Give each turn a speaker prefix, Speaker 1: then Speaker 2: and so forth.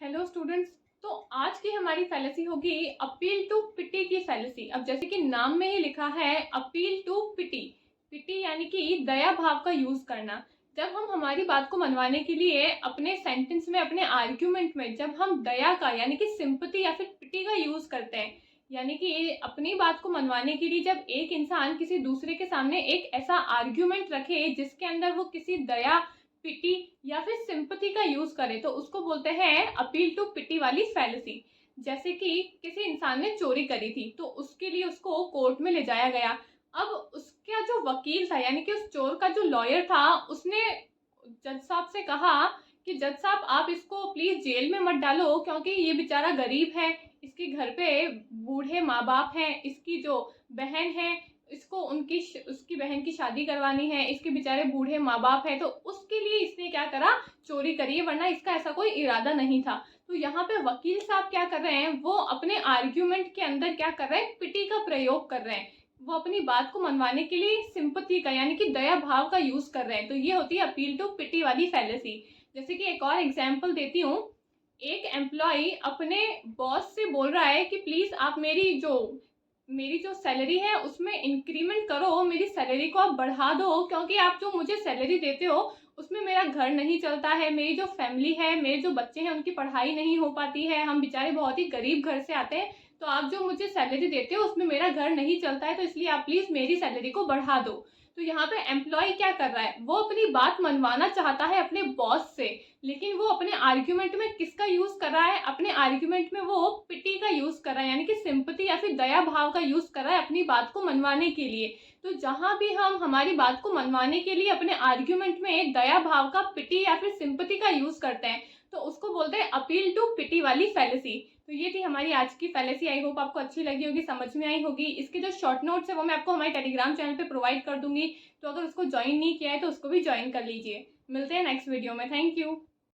Speaker 1: Hello students. तो आज की हमारी फैलेसी होगी अपील टू पिटी की फैलेसी। अब जैसे कि नाम में ही लिखा है अपील टू पिटी। पिटी यानी कि दया भाव का यूज करना। जब हम हमारी बात को मनवाने के लिए अपने सेंटेंस में, अपने आर्ग्यूमेंट में जब हम दया का यानी कि सिंपैथी या फिर पिटी का यूज करते हैं, यानी कि अपनी बात को मनवाने के लिए जब एक इंसान किसी दूसरे के सामने एक ऐसा आर्ग्यूमेंट रखे जिसके अंदर वो किसी दया, पिटी या फिर सिंपैथी का यूज करे, तो उसको बोलते हैं अपील टू पिटी वाली फैलेसी। जैसे कि किसी इंसान ने चोरी करी थी तो उसके लिए उसको कोर्ट में ले जाया गया। अब उसका जो वकील था यानी कि उस चोर का जो लॉयर था, उसने जज साहब से कहा कि जज साहब आप इसको प्लीज जेल में मत डालो, क्योंकि ये बेचारा गरीब है, इसके घर पे बूढ़े माँ बाप हैं, इसकी जो बहन है इसको उसकी बहन की शादी करवानी है, इसके बेचारे बूढ़े माँ बाप हैं, तो उसके लिए इसने क्या करा, चोरी करी है, वरना इसका ऐसा कोई इरादा नहीं था। तो यहाँ पे वकील साहब क्या कर रहे हैं, वो अपने आर्ग्यूमेंट के अंदर क्या कर रहे हैं, पिटी का प्रयोग कर रहे हैं। वो अपनी बात को मनवाने के लिए सिंपैथी का यानी कि दया भाव का यूज कर रहे हैं। तो ये होती है अपील टू पिटी वाली फैलेसी। जैसे कि एक और एग्जाम्पल देती हूँ। एक एम्प्लॉय अपने बॉस से बोल रहा है कि प्लीज आप मेरी जो सैलरी है उसमें इंक्रीमेंट करो, मेरी सैलरी को आप बढ़ा दो, क्योंकि आप जो मुझे सैलरी देते हो उसमें मेरा घर नहीं चलता है, मेरी जो फैमिली है, मेरे जो बच्चे हैं उनकी पढ़ाई नहीं हो पाती है, हम बेचारे बहुत ही गरीब घर से आते हैं, तो आप जो मुझे सैलरी देते हो उसमें मेरा घर नहीं चलता है, तो इसलिए आप प्लीज़ मेरी सैलरी को बढ़ा दो। तो यहाँ पे एम्प्लॉय क्या कर रहा है, वो अपनी बात मनवाना चाहता है अपने बॉस से, लेकिन वो अपने आर्ग्यूमेंट में किसका यूज कर रहा है, अपने आर्ग्यूमेंट में वो पिटी का यूज कर रहा है, यानी कि सिंपैथी या फिर दया भाव का यूज कर रहा है अपनी बात को मनवाने के लिए। तो जहां भी हम हमारी बात को मनवाने के लिए अपने आर्ग्यूमेंट में दया भाव का, पिटी या फिर सिंपैथी का यूज करते हैं, तो उसको बोलते हैं अपील टू पिटी वाली फैलेसी। तो ये थी हमारी आज की फैलेसी। आई होप आपको अच्छी लगी होगी, समझ में आई होगी। इसके जो शॉर्ट नोट्स है वो मैं आपको हमारे टेलीग्राम चैनल पे प्रोवाइड कर दूंगी, तो अगर उसको ज्वाइन नहीं किया है तो उसको भी ज्वाइन कर लीजिए। मिलते हैं नेक्स्ट वीडियो में। Thank you.